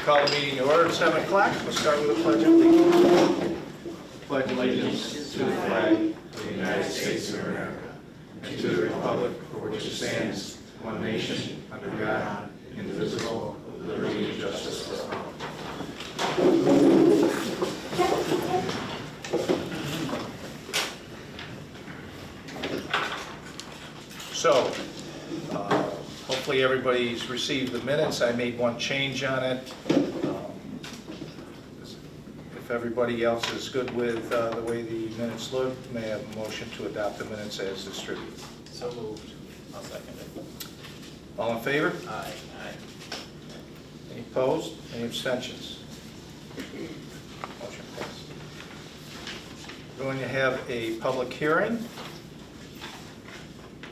Call the meeting to order at 7 o'clock. We'll start with a pledge of allegiance. Pledge allegiance to the flag of the United States of America and to the republic for which it stands, one nation, under God, indivisible, with liberty and justice for all. So, hopefully everybody's received the minutes. I made one change on it. If everybody else is good with the way the minutes look, may I have a motion to adopt the minutes as distributed? So moved. I'll second it. All in favor? Aye. Any opposed? Any abstentions? Motion passed. We're going to have a public hearing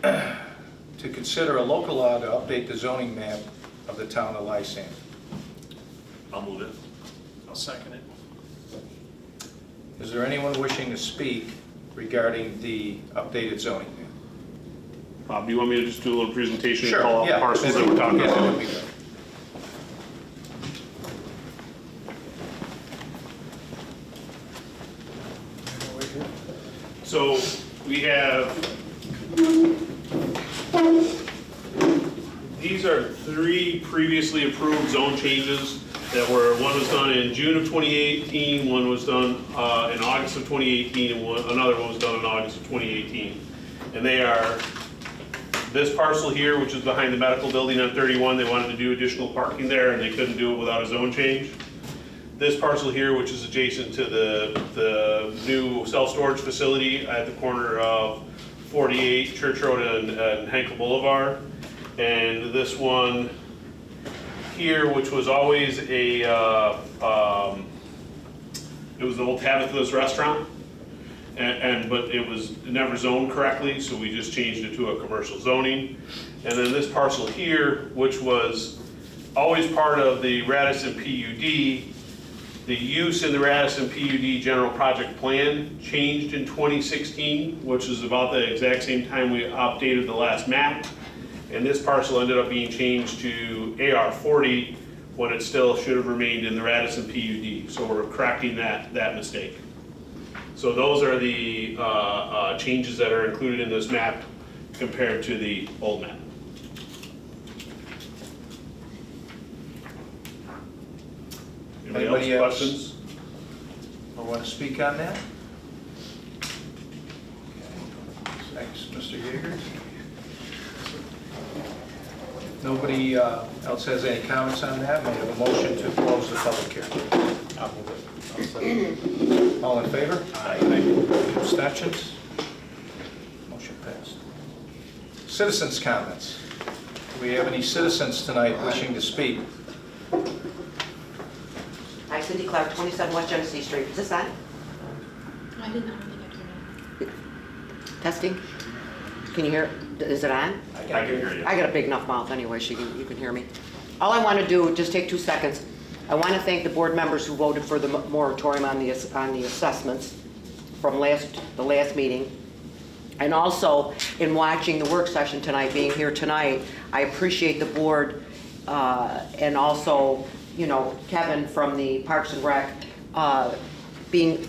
to consider a local law to update the zoning map of the town of Lysander. I'll move it. I'll second it. Is there anyone wishing to speak regarding the updated zoning map? Bob, do you want me to just do a little presentation Sure, and call out yeah. the parcels that we're talking Yeah, that would about? be good. So we have, these are three previously approved zone changes that were, one was done in June of 2018, one was done in August of 2018, and another one was done in August of 2018. And they are this parcel here, which is behind the medical building on 31. They wanted to do additional parking there, and they couldn't do it without a zone change. This parcel here, which is adjacent to the new self-storage facility at the corner of 48 Church Road and Henkel Boulevard. And this one here, which was always a, it was the old Tabitha's restaurant, but it was never zoned correctly, so we just changed it to a commercial zoning. And then this parcel here, which was always part of the Radisson PUD, the use in the Radisson PUD general project plan changed in 2016, which is about the exact same time we updated the last map. And this parcel ended up being changed to AR40 when it still should have remained in the Radisson PUD. So we're correcting that mistake. So those are the changes that are included in this map compared to the old map. Anybody else Questions? or want to speak on that? Okay. Thanks, Mr. Yeager. Nobody else has any comments on that? May I have a motion to close the public hearing? I'll move it. I'll second it. All in favor? Aye. Abstentions? Motion passed. Citizens' comments. Do we have any citizens tonight wishing to speak? Hi, Cindy Clark, 27 West Genesee Street. Is this on? I don't think I turned Testing? Can you hear? Is it on? I can hear you. I got a big enough mouth anyway, you can hear me. All I want to do, just take 2 seconds. I want to thank the board members who voted for the moratorium on the assessments from the last meeting. And also, in watching the work session tonight, being here tonight, I appreciate the board and also, you know, Kevin from the Parks and Rec being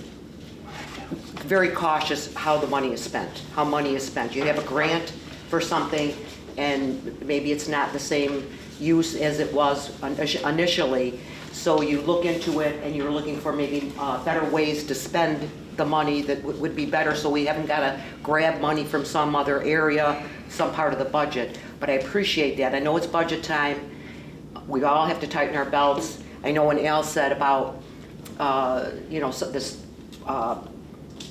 very cautious how the money is spent, how money is spent. You have a grant for something and maybe it's not the same use as it was initially. So you look into it and you're looking for maybe better ways to spend the money that would be better, so we haven't got to grab money from some other area, some part of the budget. But I appreciate that. I know it's budget time. We all have to tighten our belts. I know when Al said about, you know, this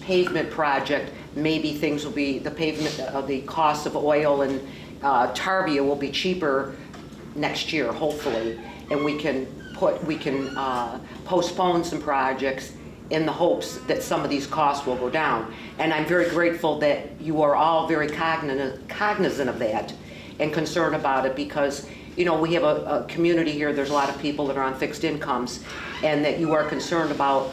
pavement project, maybe things will be, the pavement, the cost of oil and Tarbia will be cheaper next year, hopefully, and we can postpone some projects in the hopes that some of these costs will go down. And I'm very grateful that you are all very cognizant of that and concerned about it, because you know, we have a community here, there's a lot of people that are on fixed incomes, and that you are concerned about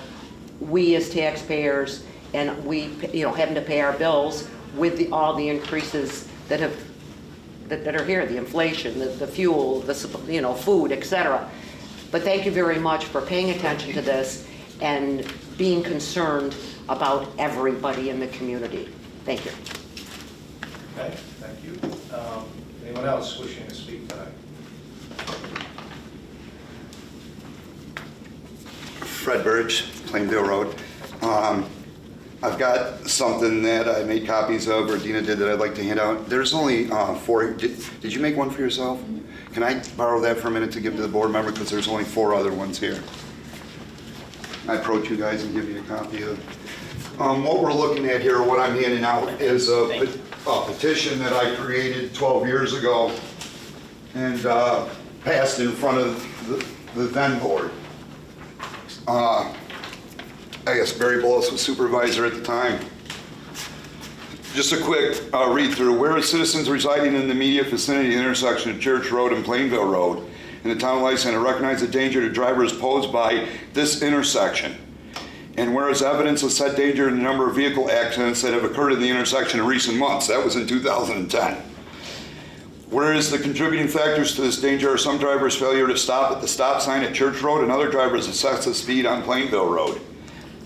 we as taxpayers and we, you know, having to pay our bills with all the increases that are here, the inflation, the fuel, the, you know, food, etc. But thank you very much for paying attention to this and being concerned about everybody in the community. Thank you. Okay, thank you. Anyone else wishing to speak tonight? Fred Burge, Plainville Road. I've got something that I made copies of, or Dina did, that I'd like to hand out. There's only 4. Did you make one for yourself? Can I borrow that for a minute to give to the board member, because there's only 4 other ones here. I approach you guys and give you a copy of. What we're looking at here, what I'm handing out, is a petition that I created 12 years ago and passed in front of the then board. I guess Barry Bullis was supervisor at the time. Just a quick read through. Whereas citizens residing in the immediate vicinity of the intersection of Church Road and Plainville Road in the town of Lysander recognize the danger to drivers posed by this intersection. And whereas evidence of said danger in the number of vehicle accidents that have occurred in the intersection in recent months, that was in 2010. Whereas the contributing factors to this danger are some drivers' failure to stop at the stop sign at Church Road and other drivers' excessive speed on Plainville Road.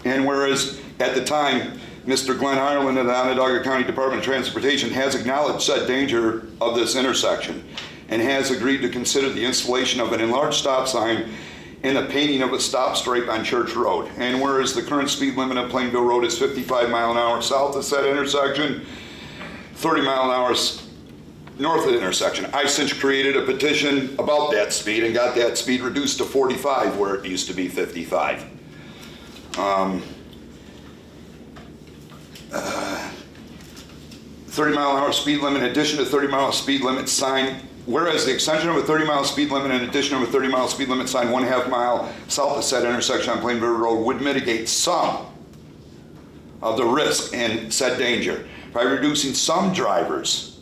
And whereas at the time, Mr. Glenn Ireland of the Onondaga County Department of Transportation has acknowledged said danger of this intersection and has agreed to consider the installation of an enlarged stop sign and the painting of a stop stripe on Church Road. And whereas the current speed limit of Plainville Road is 55 mile an hour south of said intersection, 30 mile an hour north of the intersection. I since created a petition about that speed and got that speed reduced to 45 where it used to be 55. 30 mile an hour speed limit in addition to 30 mile speed limit sign. Whereas the extension of a 30 mile speed limit in addition of a 30 mile speed limit sign 1/2 mile south of said intersection on Plainville Road would mitigate some of the risk and said danger by reducing some drivers'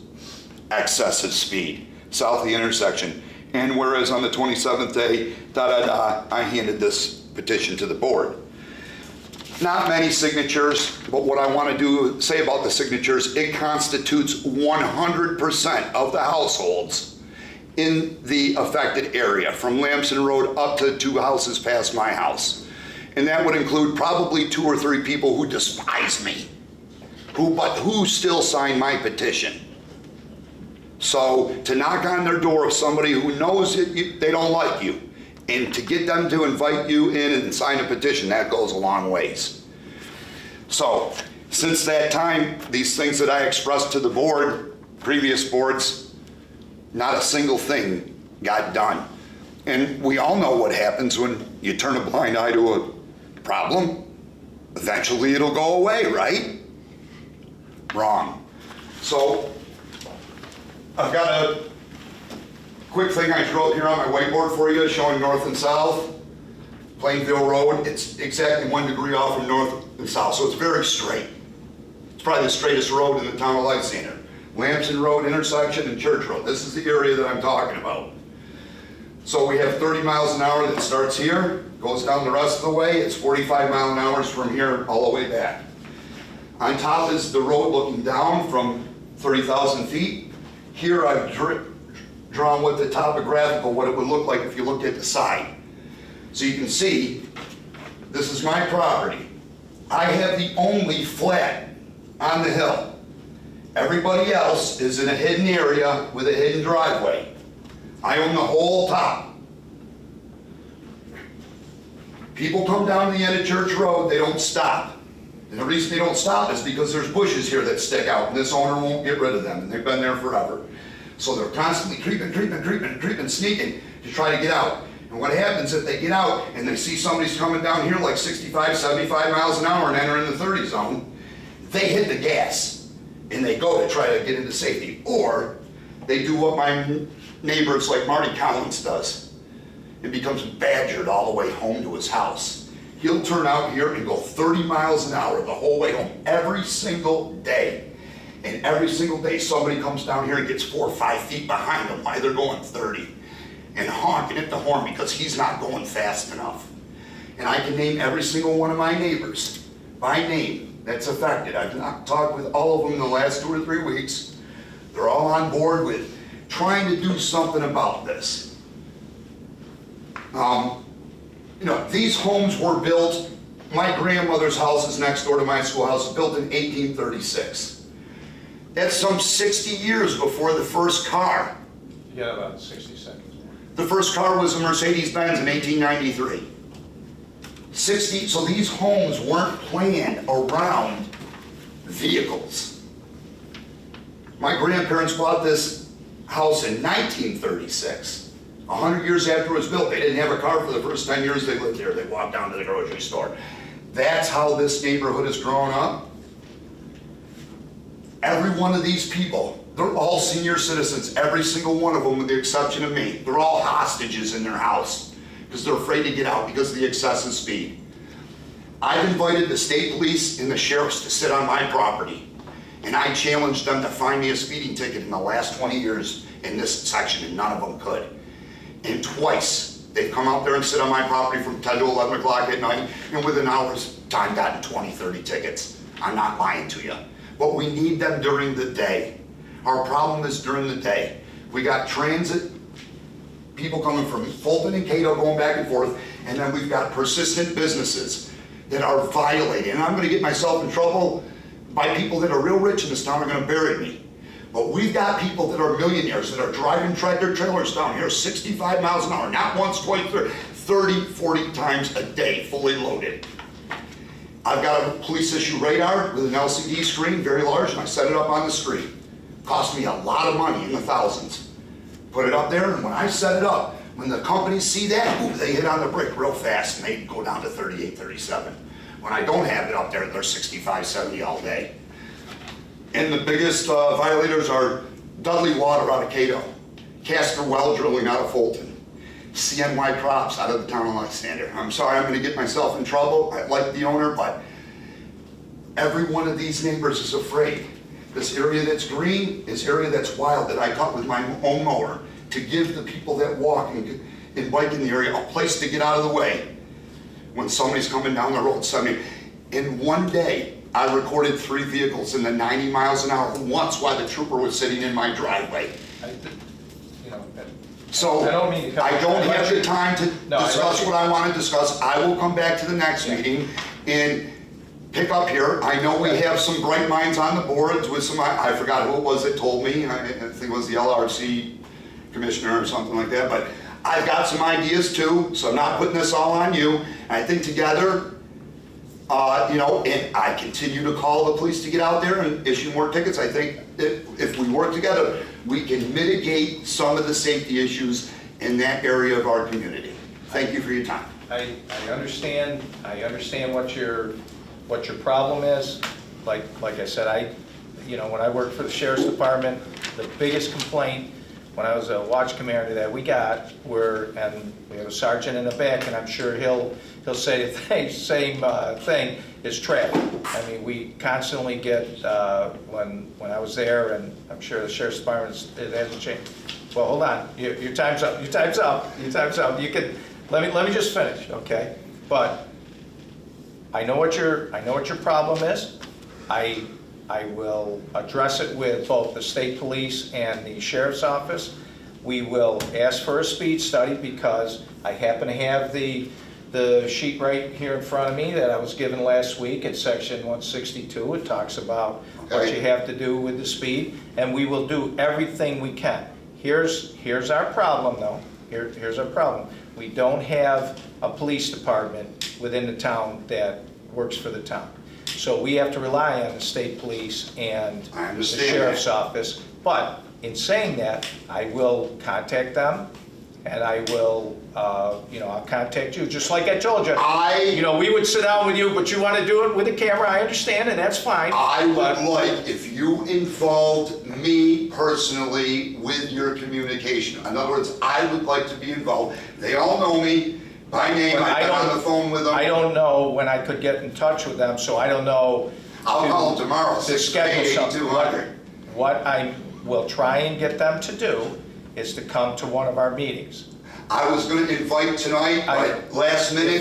excessive speed south of the intersection. And whereas on the 27th day, I handed this petition to the board. Not many signatures, but what I want to say about the signatures, it constitutes 100% of the households in the affected area, from Lamson Road up to 2 houses past my house. And that would include probably 2 or 3 people who despise me, who still sign my petition. So to knock on their door of somebody who knows that they don't like you, and to get them to invite you in and sign a petition, that goes a long ways. So since that time, these things that I expressed to the board, previous boards, not a single thing got done. And we all know what happens when you turn a blind eye to a problem. Eventually it'll go away, right? Wrong. So I've got a quick thing I drew up here on my whiteboard for you, showing north and south. Plainville Road, it's exactly 1 degree off from north and south, so it's very straight. It's probably the straightest road in the town of Lysander. Lamson Road intersection and Church Road. This is the area that I'm talking about. So we have 30 miles an hour that starts here, goes down the rest of the way. It's 45 mile an hour from here all the way back. On top is the road looking down from 30,000 feet. Here I've drawn with the topographical what it would look like if you looked at the side. So you can see, this is my property. I have the only flat on the hill. Everybody else is in a hidden area with a hidden driveway. I own the whole top. People come down to the end of Church Road, they don't stop. And the reason they don't stop is because there's bushes here that stick out, and this owner won't get rid of them, and they've been there forever. So they're constantly creeping, sneaking to try to get out. And what happens if they get out and they see somebody's coming down here like 65, 75 miles an hour and enter in the 30 zone, they hit the gas and they go to try to get into safety. Or they do what my neighbors like Marty Collins does and becomes badgered all the way home to his house. He'll turn out here and go 30 miles an hour the whole way home every single day. And every single day somebody comes down here and gets 4 or 5 feet behind them while they're going 30 and honking at the horn because he's not going fast enough. And I can name every single one of my neighbors by name that's affected. I've talked with all of them in the last 2 or 3 weeks. They're all on board with trying to do something about this. You know, these homes were built, my grandmother's house is next door to my schoolhouse, was built in 1836. That's some 60 years before the first car. You got about 60 seconds. The first car was a Mercedes-Benz in 1893. 60, so these homes weren't planned around vehicles. My grandparents bought this house in 1936. 100 years after it was built. They didn't have a car for the first 10 years they lived here. They walked down to the grocery store. That's how this neighborhood has grown up. Every one of these people, they're all senior citizens, every single one of them with the exception of me. They're all hostages in their house because they're afraid to get out because of the excessive speed. I've invited the state police and the sheriffs to sit on my property, and I challenged them to find me a speeding ticket in the last 20 years in this section, and none of them could. And twice, they've come out there and sit on my property from 10 to 11 o'clock at night, and within hours time gotten 20, 30 tickets. I'm not lying to you. But we need them during the day. Our problem is during the day. We got transit, people coming from Fulton and Cato going back and forth, and then we've got persistent businesses that are violating. And I'm gonna get myself in trouble by people that are real rich in this town are gonna bury me. But we've got people that are millionaires that are driving tractor trailers down here 65 miles an hour, not once, twice, 30, 40 times a day, fully loaded. I've got a police issue radar with an LCD screen, very large, and I set it up on the street. Cost me a lot of money, in the thousands. Put it up there, and when I set it up, when the companies see that, ooh, they hit on the brake real fast, and they go down to 38, 37. When I don't have it up there, they're 65, 70 all day. And the biggest violators are Dudley Water out of Cato, Castor Well Drilling out of Fulton, CNY Crops out of the town of Lysander. I'm sorry, I'm gonna get myself in trouble. I like the owner, but every one of these neighbors is afraid. This area that's green is area that's wild that I cut with my own mower to give the people that walk and bike in the area a place to get out of the way when somebody's coming down the road. In one day, I recorded 3 vehicles in the 90 miles an hour once while the trooper was sitting in my driveway. So I don't mean to I don't have the time to discuss what I want to discuss. I will come back to the next meeting and pick up here. I know we have some bright minds on the boards with some, I forgot who it was that told me. I think it was the LRC commissioner or something like that. But I've got some ideas too, so I'm not putting this all on you. I think together, and I continue to call the police to get out there and issue more tickets. I think that if we work together, we can mitigate some of the safety issues in that area of our community. Thank you for your time. I understand what your problem is. Like I said, when I worked for the sheriff's department, the biggest complaint when I was a watch commander that we got and we have a sergeant in the back, and I'm sure he'll say the same thing, is traffic. I mean, we constantly get, when I was there, and I'm sure the sheriff's department, it hasn't changed. Well, hold on, your time's up, your time's up. You can, let me just finish, okay? But I know what your problem is. I will address it with both the state police and the sheriff's office. We will ask for a speed study because I happen to have the sheet right here in front of me that I was given last week at section 162. It talks about what you have to do with the speed, and we will do everything we can. Here's our problem though. Here's our problem. We don't have a police department within the town that works for the town. So we have to rely on the state police and the sheriff's office. But in saying that, I will contact them, and I will, I'll contact you, just like I told you. We would sit down with you, but you want to do it with a camera, I understand, and that's fine. I would like if you involved me personally with your communication. In other words, I would like to be involved. They all know me by name. I've been on the phone with them. I don't know when I could get in touch with them, so I don't know. I'll call them tomorrow, To schedule something. 688-200. What I will try and get them to do is to come to one of our meetings. I was going to invite tonight, but last minute.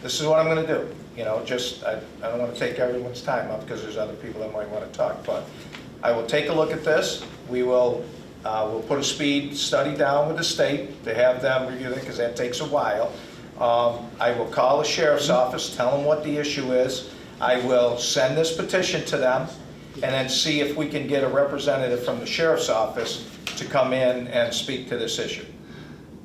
This is what I'm going to do. I don't want to take everyone's time up because there's other people that might want to talk, but I will take a look at this. We will We'll put a speed study down with the state to have them review it, because that takes a while. I will call the sheriff's office, tell them what the issue is. I will send this petition to them, and then see if we can get a representative from the sheriff's office to come in and speak to this issue.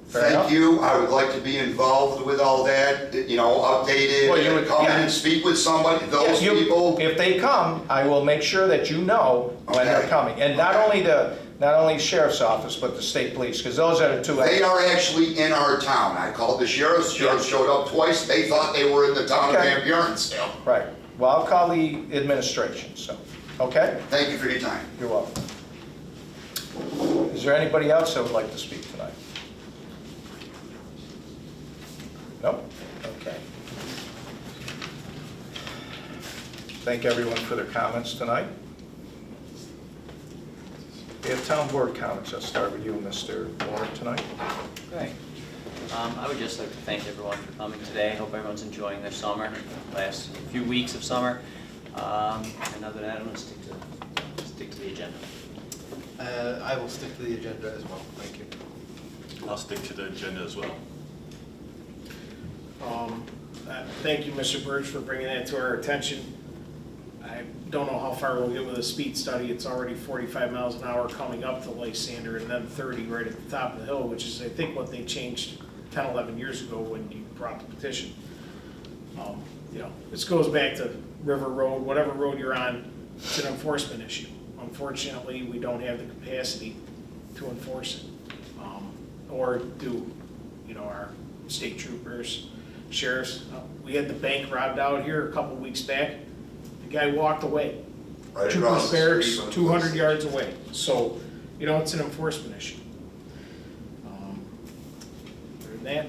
Fair enough? Thank you. I would like to be involved with all that, you know, updated, Well, you would- come in yeah. and speak with somebody, those Yeah, people. If they come, I will make sure that you know when they're Okay. coming. And not only the sheriff's office, but the state police, because those are the two. They are actually in our town. I called the sheriff showed up twice. They thought they were in the town of Okay. Van Buren still. Right. Well, I'll call the administration, so, okay? Thank you for your time. You're welcome. Is there anybody else that would like to speak tonight? Nope? Okay. Thank everyone for their comments tonight. We have town board comments. I'll start with you, Mr. Warren, tonight. Great. I would just like to thank everyone for coming today. I hope everyone's enjoying their summer, last few weeks of summer. And other than that, I'm going to stick to the agenda. I will stick to the agenda as well, thank you. I'll stick to the agenda as well. Thank you, Mr. Burge, for bringing that to our attention. I don't know how far we'll get with the speed study. It's already 45 miles an hour coming up to Lysander, and then 30 right at the top of the hill, which is, I think, what they changed 10, 11 years ago when you brought the petition. You know, this goes back to River Road, whatever road you're on, it's an enforcement issue. Unfortunately, we don't have the capacity to enforce it, or do, you know, our state troopers, sheriffs. We had the bank robbed out here a couple weeks back. The guy walked away. Right Troopers across the barracks, street from the 200 police. yards away. So, you know, it's an enforcement issue. Other than that,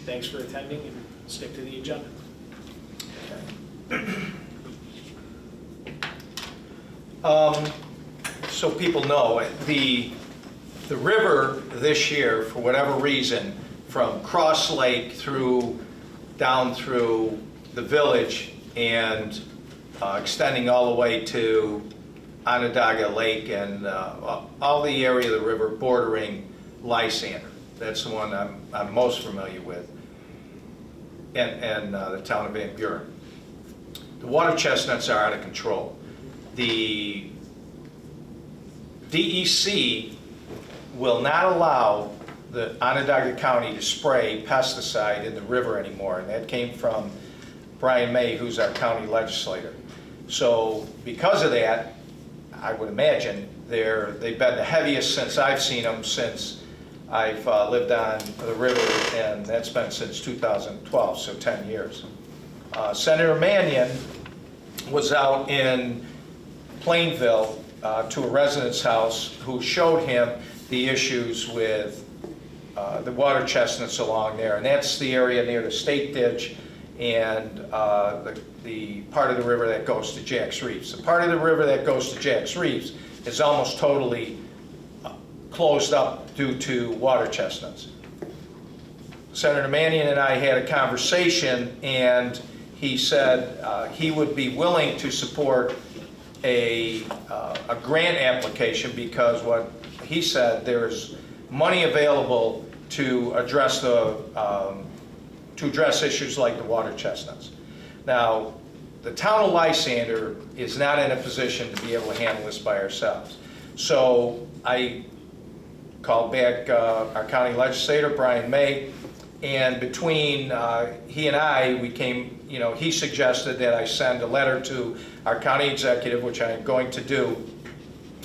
thanks for attending, and stick to the agenda. So people know, the river this year, for whatever reason, from Cross Lake down through the village and extending all the way to Onondaga Lake and all the area of the river bordering Lysander. That's the one I'm most familiar with, and the town of Van Buren. The water chestnuts are out of control. The DEC will not allow the Onondaga County to spray pesticide in the river anymore, and that came from Brian May, who's our county legislator. So because of that, I would imagine they've been the heaviest since I've seen them, since I've lived on the river, and that's been since 2012, so 10 years. Senator Mannion was out in Plainville to a resident's house who showed him the issues with the water chestnuts along there, and that's the area near the state ditch and the part of the river that goes to Jack's Reefs. The part of the river that goes to Jack's Reefs is almost totally closed up due to water chestnuts. Senator Mannion and I had a conversation, and he said he would be willing to support a grant application, because what he said, there's money available to address issues like the water chestnuts. Now, the town of Lysander is not in a position to be able to handle this by ourselves. So I called back our county legislator, Brian May, and between he and I, we came, you know, he suggested that I send a letter to our county executive, which I am going to do,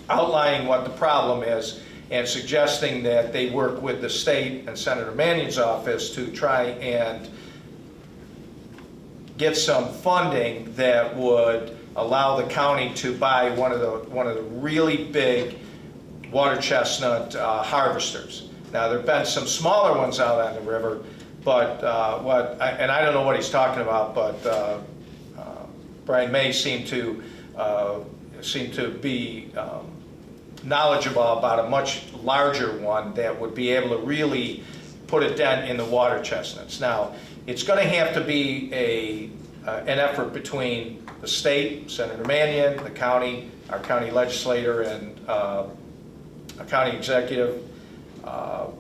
outlining what the problem is and suggesting that they work with the state and Senator Mannion's office to try and get some funding that would allow the county to buy one of the really big water chestnut harvesters. Now, there have been some smaller ones out on the river, but and I don't know what he's talking about, but Brian May seemed to be knowledgeable about a much larger one that would be able to really put a dent in the water chestnuts. Now, it's going to have to be an effort between the state, Senator Mannion, the county, our county legislator, and a county executive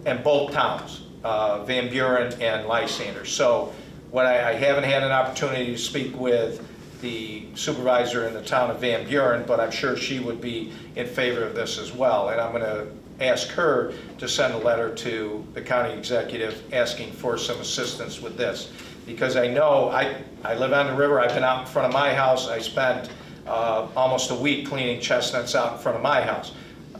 in both towns, Van Buren and Lysander. So what I haven't had an opportunity to speak with the supervisor in the town of Van Buren, but I'm sure she would be in favor of this as well. And I'm going to ask her to send a letter to the county executive asking for some assistance with this. Because I know, I live on the river, I've been out in front of my house, I spent almost a week cleaning chestnuts out in front of my house.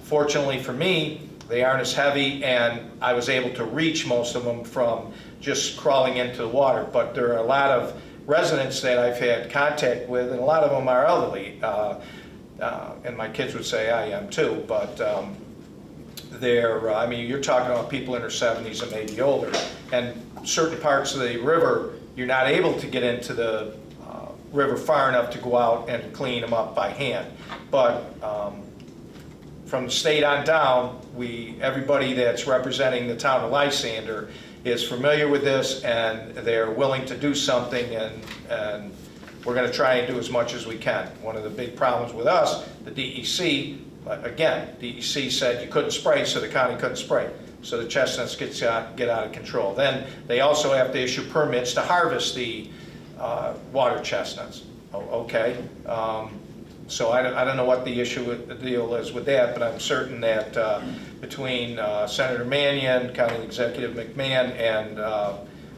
Fortunately for me, they aren't as heavy, and I was able to reach most of them from just crawling into the water. But there are a lot of residents that I've had contact with, and a lot of them are elderly, and my kids would say I am too, but I mean, you're talking about people in their 70s and maybe older, and certain parts of the river, you're not able to get into the river far enough to go out and clean them up by hand. But from the state on down, everybody that's representing the town of Lysander is familiar with this, and they're willing to do something, and we're going to try and do as much as we can. One of the big problems with us, the DEC, again, DEC said you couldn't spray, so the county couldn't spray. So the chestnuts get out of control. Then they also have to issue permits to harvest the water chestnuts. Oh, okay. So I don't know what the deal is with that, but I'm certain that between Senator Mannion, County Executive McMahon, and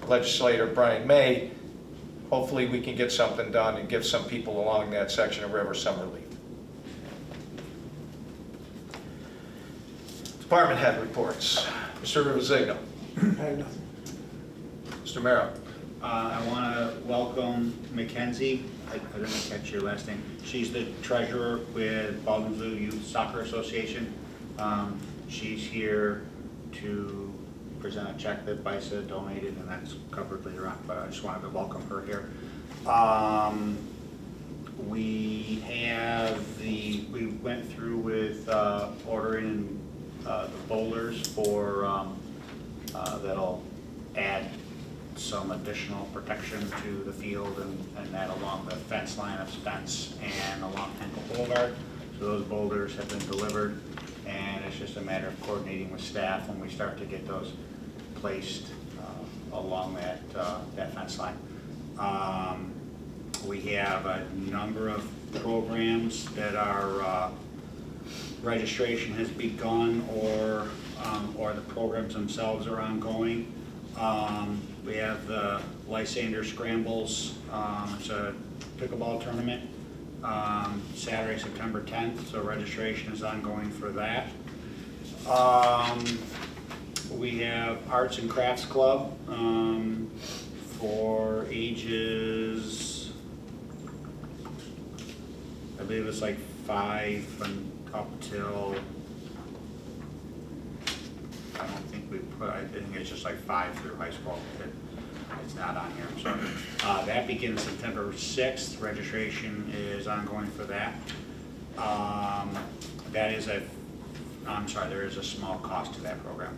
Legislator Brian May, hopefully we can get something done and give some people along that section of river some relief. Department head reports. Mr. Rivazigno. I have nothing. Mr. Merrill. I want to welcome Mackenzie. I didn't catch your last name. She's the treasurer with Baldwinsville Youth Soccer Association. She's here to present a check that BISA donated, and that's covered later on, but I just wanted to welcome her here. We went through with ordering the boulders for that'll add some additional protection to the field and that along the fence line of Spence and along Henkel Boulevard. So those boulders have been delivered, and it's just a matter of coordinating with staff when we start to get those placed along that fence line. We have a number of programs that are registration has begun or the programs themselves are ongoing. We have the Lysander Scrambles. It's a pickleball tournament Saturday, September 10th, so registration is ongoing for that. We have Arts and Crafts Club for ages, I believe it's like 5 and up till, I don't think we put, I think it's just like 5 through high school. It's not on here, I'm sorry. That begins September 6th. Registration is ongoing for that. There is a small cost to that program.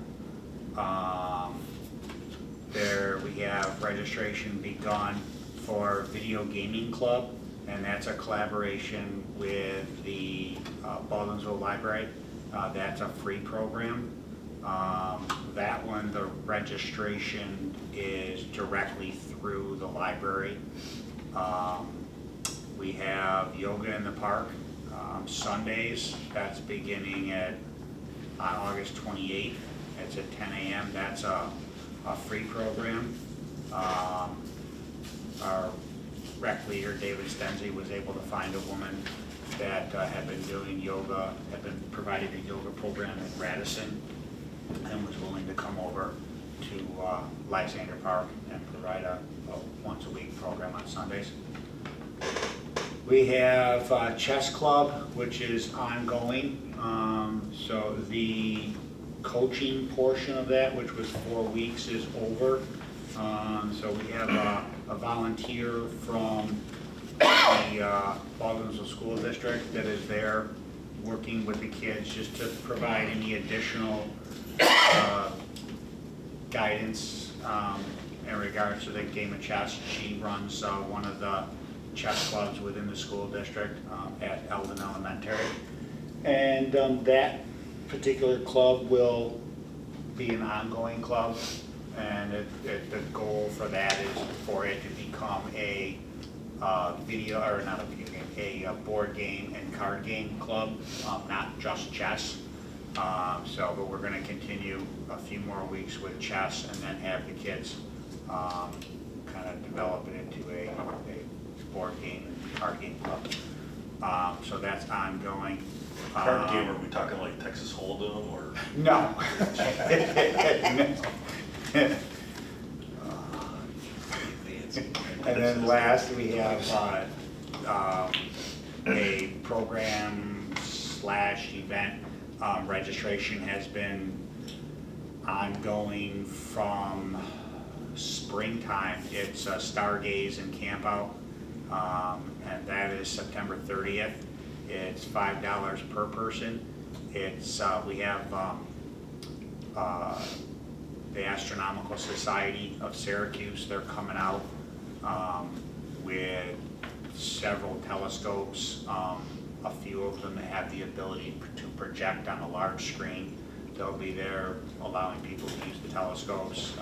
We have registration begun for Video Gaming Club, and that's a collaboration with the Baldwinsville Library. That's a free program. That one, the registration is directly through the library. We have Yoga in the Park Sundays. That's beginning on August 28th. It's at 10 a.m. That's a free program. Our rec leader, David Stenzi, was able to find a woman that had been doing yoga, had been providing a yoga program in Radisson, and was willing to come over to Lysander Park and provide a once-a-week program on Sundays. We have Chess Club, which is ongoing. So the coaching portion of that, which was 4 weeks, is over. So we have a volunteer from the Baldwinsville School District that is there working with the kids just to provide any additional guidance in regards to the game of chess. She runs one of the chess clubs within the school district at Eldon Elementary. And that particular club will be an ongoing club, and the goal for that is for it to become a video, or not a video game, a board game and card game club, not just chess. But we're going to continue a few more weeks with chess, and then have the kids kind of develop it into a board game and card game club. So that's ongoing. Card game, are we talking like Texas Hold'em or? No. No. And then last, we have a program / event. Registration has been ongoing from springtime. It's Stargaze and Camp Out, and that is September 30th. It's $5 per person. It's we have the Astronomical Society of Syracuse. They're coming out with several telescopes. A few of them have the ability to project on a large screen. They'll be there allowing people to use the telescopes.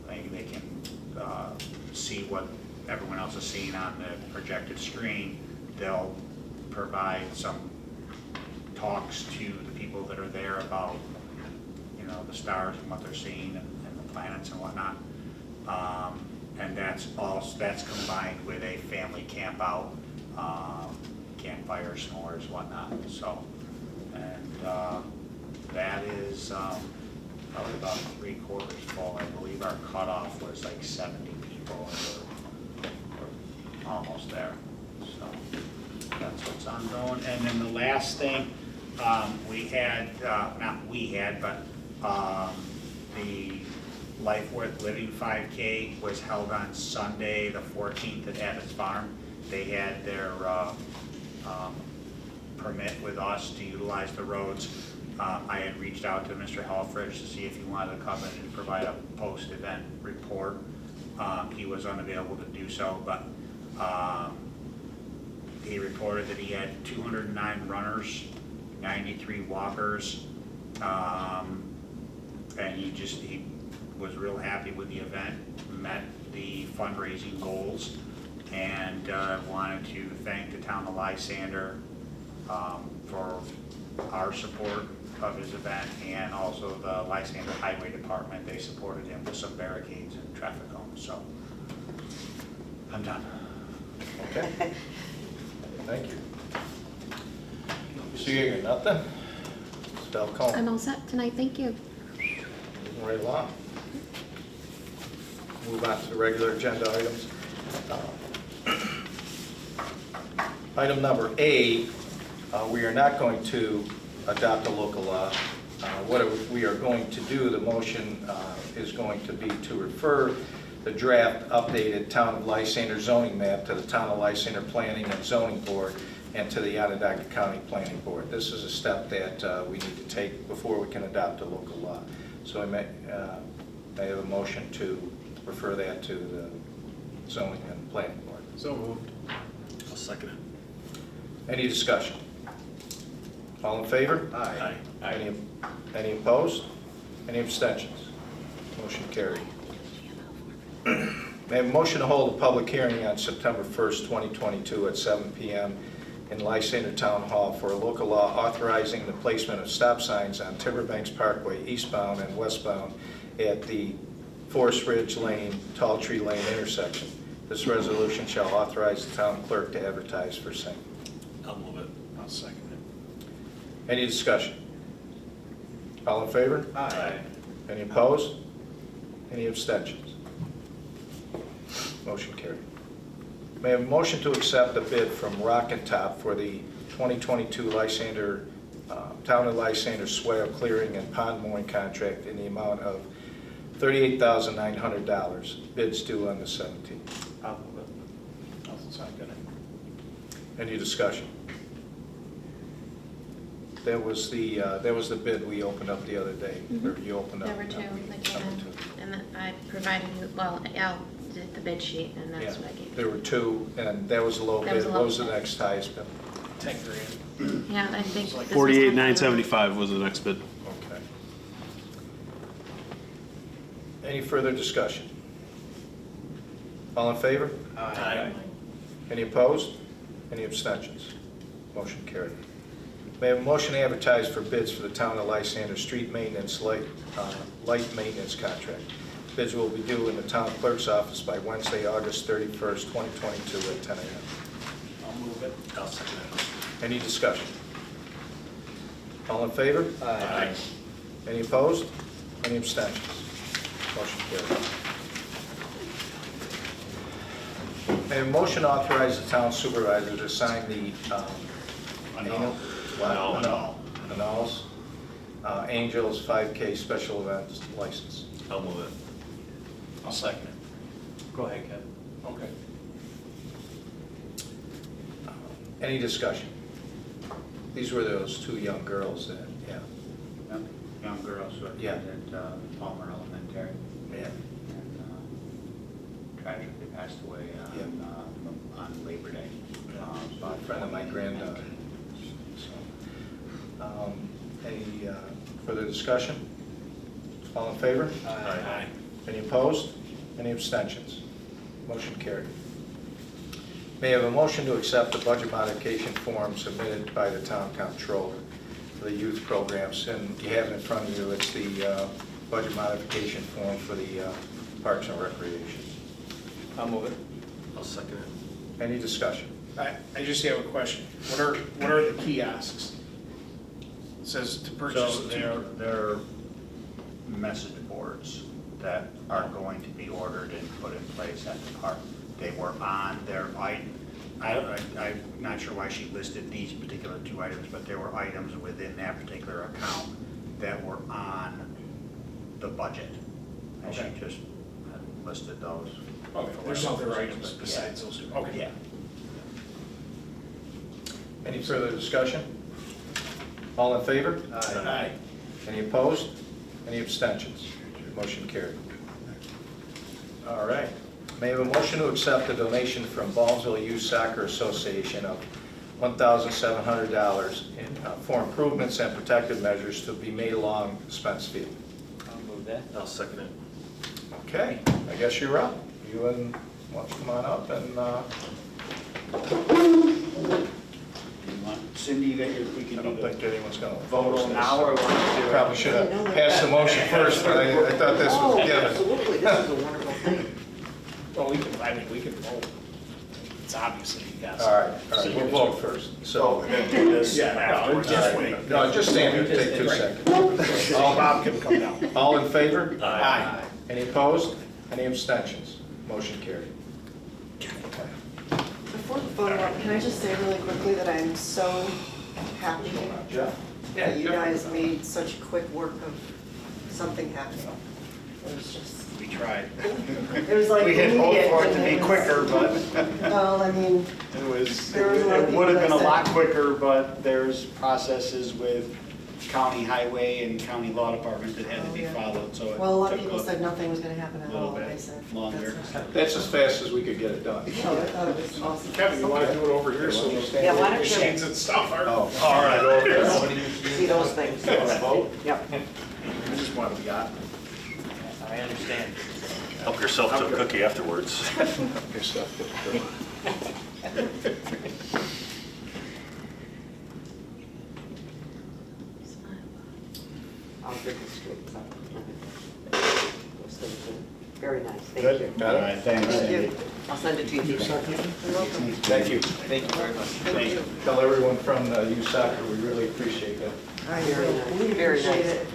They can see what everyone else is seeing on the projected screen. They'll provide some talks to the people that are there about, the stars and what they're seeing, and the planets and whatnot. And that's combined with a family camp out, campfire, s'mores, whatnot. So, and that is probably about 3/4 full. I believe our cutoff was like 70 people, and we're almost there. So that's what's ongoing. And then the last thing, we had, but the Lifeworth Living 5K was held on Sunday, the 14th at Abbott's Farm. They had their permit with us to utilize the roads. I had reached out to Mr. Helfrich to see if he wanted to come in and provide a post-event report. He was unavailable to do so, but he reported that he had 209 runners, 93 walkers, and he was real happy with the event, met the fundraising goals, and wanted to thank the town of Lysander for our support of his event, and also the Lysander Highway Department. They supported him with some barricades and traffic cones. So I'm done. Okay. Thank you. So you got nothing? Spell call. I'm all set tonight, thank you. Moving right along. Move on to the regular agenda items. Item number A, we are not going to adopt a local law. What we are going to do, the motion is going to be to refer the draft updated Town of Lysander zoning map to the Town of Lysander Planning and Zoning Board and to the Onondaga County Planning Board. This is a step that we need to take before we can adopt a local law. So I have a motion to refer that to the Zoning and Planning Board. So moved. I'll second it. Any discussion? All in favor? Aye. Any opposed? Any abstentions? Motion carried. May I have a motion to hold a public hearing on September 1st, 2022 at 7 p.m. in Lysander Town Hall for a local law authorizing the placement of stop signs on Timberbanks Parkway eastbound and westbound at the Forest Ridge Lane, Tall Tree Lane intersection. This resolution shall authorize the town clerk to advertise for same. I'll move it. I'll second it. Any discussion? All in favor? Aye. Any opposed? Any abstentions? Motion carried. May I have a motion to accept the bid from Rock and Top for the 2022 Lysander, Town of Lysander swale clearing and pond mowing contract in the amount of $38,900. Bids due on the 17th. I'll move it. I'll second it. Any discussion? That was the bid we opened up the other day. Or you opened up. There were two that came Number two. in, and then I provided you, well, Al did the bid sheet, and that's Yeah, what I gave you. there were two, and that was the low That bid. was the What was the lowest bid. next highest bid? 10 grand. Yeah, I think. this was 48,975 was the next bid. Okay. Any further discussion? All in favor? Aye. Any opposed? Any abstentions? Motion carried. May I have a motion to advertise for bids for the town of Lysander street maintenance, light maintenance contract. Bids will be due in the town clerk's office by Wednesday, August 31st, 2022 at 10 a.m. I'll move it. I'll second it. Any discussion? All in favor? Aye. Any opposed? Any abstentions? Motion carried. May I have a motion to authorize the town supervisor to sign the Annals Angels 5K special events license. I'll move it. I'll second it. Go ahead, Kevin. Okay. Any discussion? These were those two young girls that, yeah. Young girls who Yeah. attended Palmer Elementary Yeah. and tragically passed away on Labor Day. A friend of my granddaughter. So, any further discussion? All in favor? Aye. Any opposed? Any abstentions? Motion carried. May I have a motion to accept the budget modification form submitted by the town comptroller for the youth programs? And you have it in front of you, it's the budget modification form for the Parks and Recreation. I'll move it. I'll second it. Any discussion? I just have a question. What are the kiosks? It says to purchase So they're message boards that are going to be ordered and put in place at the park. They were on their I'm not sure why she listed these particular two items, but there were items within that particular account that were on the budget. And she Okay. just listed those. Okay, there's other items besides those two. Okay. Yeah. Any further discussion? All in favor? Aye. Any opposed? Any abstentions? Motion carried. All right. May I have a motion to accept a donation from Ballsville Youth Soccer Association of $1,700 for improvements and protective measures to be made along Spence Field. I'll move that. I'll second it. Okay, I guess you're up. You and, why don't you come on up and, Cindy, we I can don't think anyone's going to vote on now, or want to do Probably should have passed the motion first, but I thought this was given. Absolutely, this is a wonderful thing. Well, we can vote. It's obviously you guys. All right, we'll vote first. So, Do this Yeah, afterwards. just wait. no, just stand here, take 2 seconds. Oh, Bob can come down. All in favor? Aye. Any opposed? Any abstentions? Motion carried. Before the photo op, can I just say really quickly that I'm so happy Jeff? that you guys made such quick work of something happening. It was just, We tried. it was like We had hoped immediate, for it to and be was- quicker, but Well, I mean, it was, There was a lot of it would have people been a that lot said- quicker, but there's processes with county highway and county law department that had to be Oh, yeah. followed, so it well, a lot of took people said nothing was gonna happen at little all, and I bit said, longer. That's as fast as we could get it done. Oh, I thought it was awesome. Kevin, you want to do it over here so those Yeah, why don't you- machines and stuff are. Oh, All right, over there. See those things? vote? Yep. I just want to be on. I understand. Help yourself to a cookie afterwards. Your stuff. I'll get this straight. Very nice, thank Good, you. got All it? right, thanks, Thank Cindy. you. I'll send it to you. You're welcome. Thank you. Thank you very much. Thank you. Tell everyone from Youth Soccer, we really appreciate that. I Very will. nice. We Very appreciate nice. it.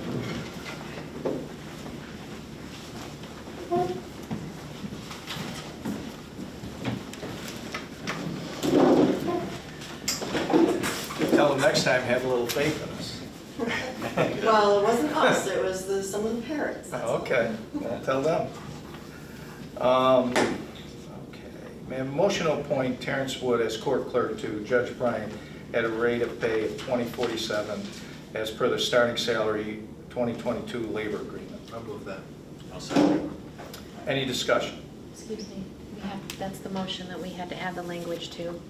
Tell them next time, have a little faith in us. Well, it wasn't us, it was some of the parents. that's all. Okay, well, tell them. Okay, may I have a motion to appoint Terrence Wood as court clerk to Judge Bryant at a rate of pay of $20.47 as per the starting salary 2022 labor agreement. I'll move that. I'll second it. Any discussion? Excuse me, that's the motion that we had to add the language to.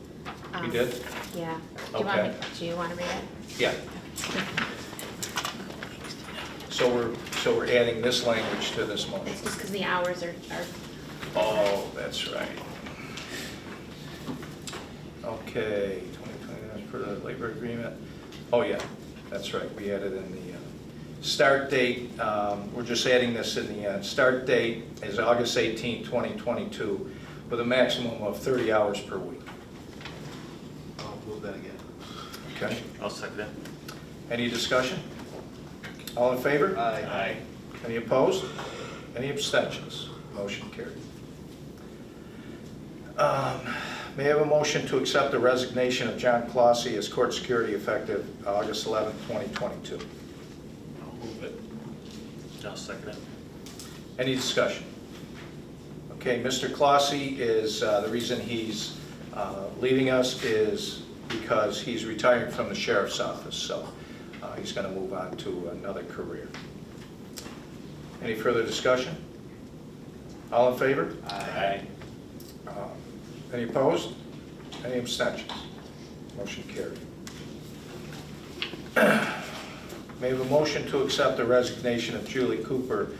You did? Yeah. Okay. Do you want to read it? Yeah. So we're adding this language to this motion. It's just because the hours are. Oh, that's right. Okay, 2029 for the labor agreement. Oh, yeah, that's right, we added in the start date. We're just adding this in the start date is August 18, 2022, with a maximum of 30 hours per week. I'll move that again. Okay, I'll second it. any discussion? All in favor? Aye. Any opposed? Any abstentions? Motion carried. May I have a motion to accept the resignation of John Clossy as court security effective August 11, 2022? I'll move it. I'll second it. Any discussion? Okay, Mr. Clossy is, the reason he's leaving us is because he's retiring from the sheriff's office, so he's going to move on to another career. Any further discussion? All in favor? Aye. Any opposed? Any abstentions? Motion carried. May I have a motion to accept the resignation of Julie Cooper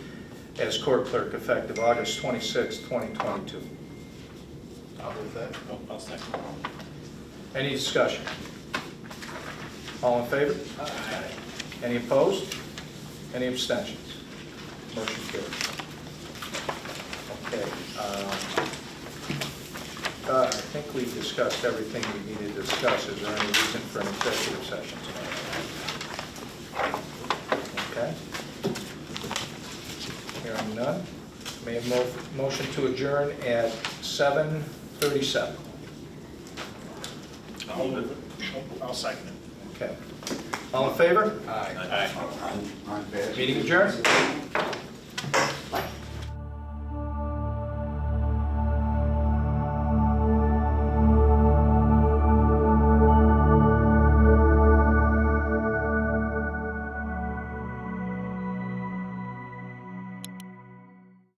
as court clerk effective August 26, 2022? I'll move that. I'll second. Any discussion? All in favor? Aye. Any opposed? Any abstentions? Motion carried. Okay. I think we discussed everything we needed to discuss. Is there any reason for an executive session tonight? Okay. Hearing none. May I have motion to adjourn at 7:37? I'll move it. I'll second it. Okay. All in favor? Aye. Aye. Meeting adjourned.